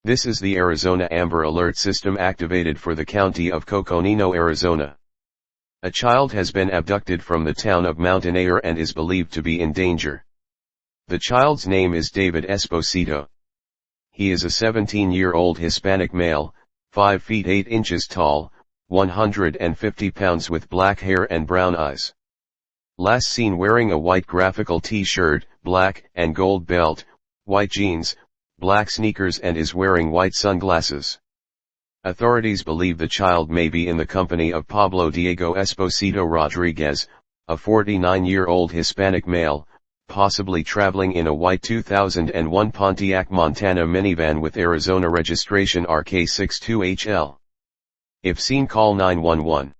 This is the Arizona Amber Alert System activated for the county of Coconino, Arizona. A child has been abducted from the town of Mountain Air and is believed to be in danger. The child's name is David Esposito. He is a 17-year-old Hispanic male, 5 feet 8 inches tall, 150 pounds with black hair and brown eyes. Last seen wearing a white graphical t-shirt, black and gold belt, white jeans, black sneakers and is wearing white sunglasses. Authorities believe the child may be in the company of Pablo Diego Esposito Rodriguez, a 49-year-old Hispanic male, possibly traveling in a white 2001 Pontiac Montana minivan with Arizona registration RK62HL. If seen, call 911.